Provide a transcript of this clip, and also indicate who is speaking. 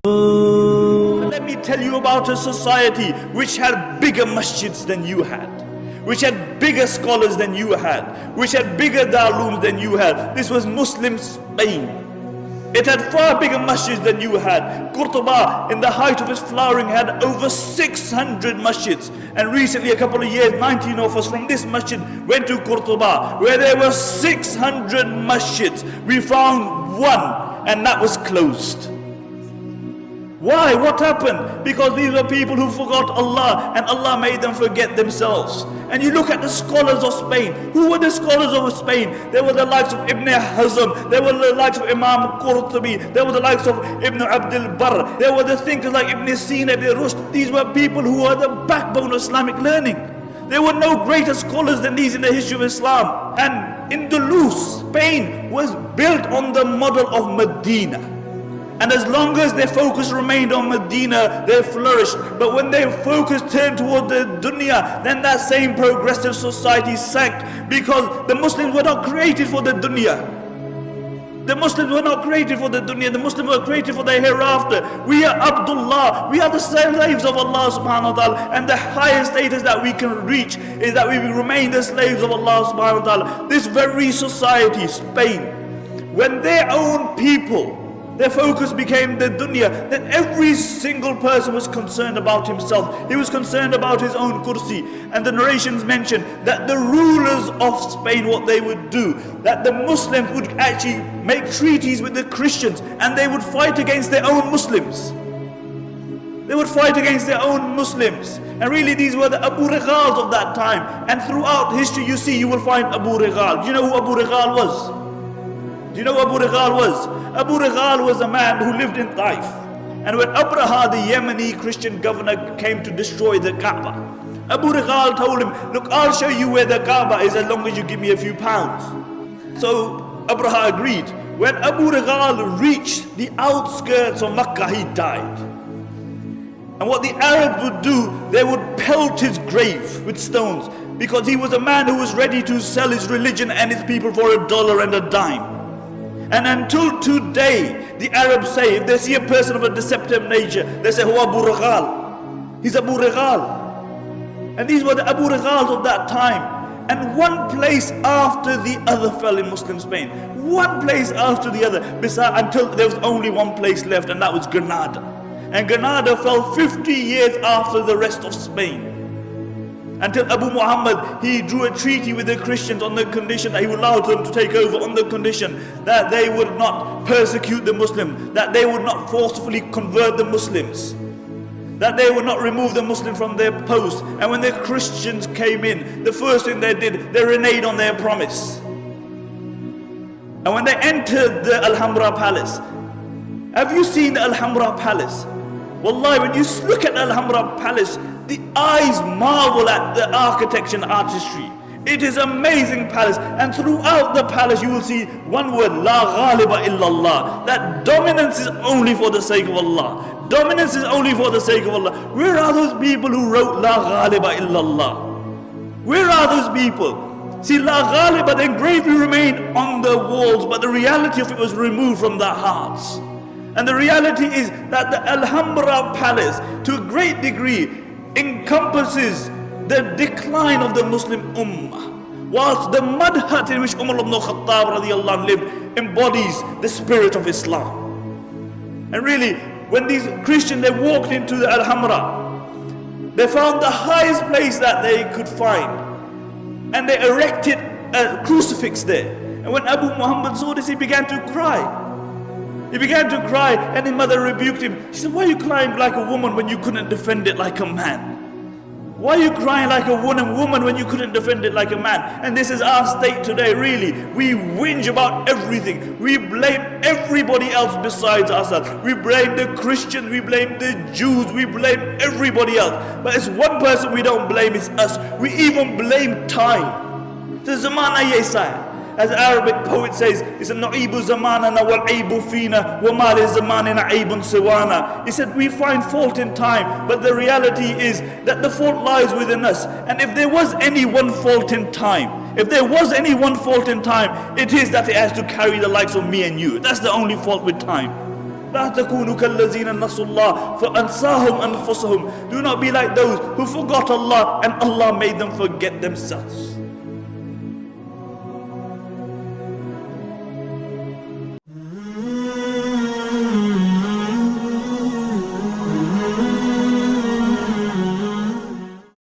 Speaker 1: Let me tell you about a society which had bigger masjids than you had, which had bigger scholars than you had, which had bigger darulooms than you had. This was Muslim Spain. It had far bigger masjids than you had. Qurtuba, in the height of its flowering, had over 600 masjids. And recently, a couple of years, 19 of us from this masjid went to Qurtuba, where there were 600 masjids. We found one, and that was closed. Why? What happened? Because these were people who forgot Allah, and Allah made them forget themselves. And you look at the scholars of Spain. Who were the scholars of Spain? There were the likes of Ibn Hazm, there were the likes of Imam Qurtubi, there were the likes of Ibn Abdul Barr, there were the thinkers like Ibn Sina, Ibn Rushd. These were people who were the backbone of Islamic learning. There were no greater scholars than these in the history of Islam. And Andalus, Spain, was built on the model of Medina. And as long as their focus remained on Medina, they flourished. But when their focus turned toward the dunya, then that same progressive society sank, because the Muslims were not created for the dunya. The Muslims were not created for the dunya. The Muslims were created for the hereafter. We are Abdullah. We are the slaves of Allah subhanahu wa ta'ala. And the highest status that we can reach is that we will remain the slaves of Allah subhanahu wa ta'ala. This very society, Spain, when their own people, their focus became the dunya, then every single person was concerned about himself. He was concerned about his own kursi. And the narrations mention that the rulers of Spain, what they would do, that the Muslims would actually make treaties with the Christians, and they would fight against their own Muslims. They would fight against their own Muslims. And really these were the Abu Righals of that time. And throughout history you will find Abu Righal. Do you know who Abu Righal was? Do you know who Abu Righal was? Abu Righal was a man who lived in Taif. And when Abraha, the Yemeni Christian governor, came to destroy the Kaaba, Abu Righal told him, look, I'll show you where the Kaaba is as long as you give me a few pounds. So Abraha agreed. When Abu Righal reached the outskirts of Makkah, he died. And what the Arabs would do, they would pelt his grave with stones, because he was a man who was ready to sell his religion and his people for $1 and a dime. And until today, the Arabs say, if they see a person of a deceptive nature, they say, "Oh, Abu Righal. He's Abu Righal." And these were the Abu Righals of that time. And one place after the other fell in Muslim Spain. One place after the other, until there was only one place left, and that was Granada. And Granada fell 50 years after the rest of Spain. Until Abu Muhammad, he drew a treaty with the Christians on the condition that he would allow them to take over, on the condition that they would not persecute the Muslims, that they would not forcefully convert the Muslims, that they would not remove the Muslims from their post. And when the Christians came in, the first thing they did, they reneged on their promise. And when they entered the Alhambra Palace, have you seen the Alhambra Palace? Wallahi, when you look at the Alhambra Palace, the eyes marvel at the architecture and artistry. It is an amazing palace, and throughout the palace you will see one word, La Ghaliba illallah. That dominance is only for the sake of Allah. Dominance is only for the sake of Allah. Where are those people who wrote La Ghaliba illallah? Where are those people? See, La Ghaliba, the engraving remained on the walls, but the reality of it was removed from their hearts. And the reality is that the Alhambra Palace, to a great degree, encompasses the decline of the Muslim Ummah, whilst the mud hut in which Umar ibn Khattab radiallahu anh lived embodies the spirit of Islam. And really, when these Christians, they walked into the Alhambra, they found the highest place that they could find, and they erected a crucifix there. And when Abu Muhammad saw this, he began to cry. He began to cry, and his mother rebuked him. She said, "Why are you crying like a woman when you couldn't defend it like a man? Why are you crying like a woman when you couldn't defend it like a man?" And this is our state today, really. We whinge about everything. We blame everybody else besides ourselves. We blame the Christians, we blame the Jews, we blame everybody else. But it's one person we don't blame, it's us. We even blame time. The zamana yesaya. As the Arabic poet says, he said, "Na'ibu zamanana wal aibu fina wa ma li zamanina aibun siwana." He said, we find fault in time, but the reality is that the fault lies within us. And if there was any one fault in time, it is that it has to carry the likes of me and you. That's the only fault with time. لا تكونوا كالذين نسوا الله فأنساهم أنفسهم. Do not be like those who forgot Allah and Allah made them forget themselves.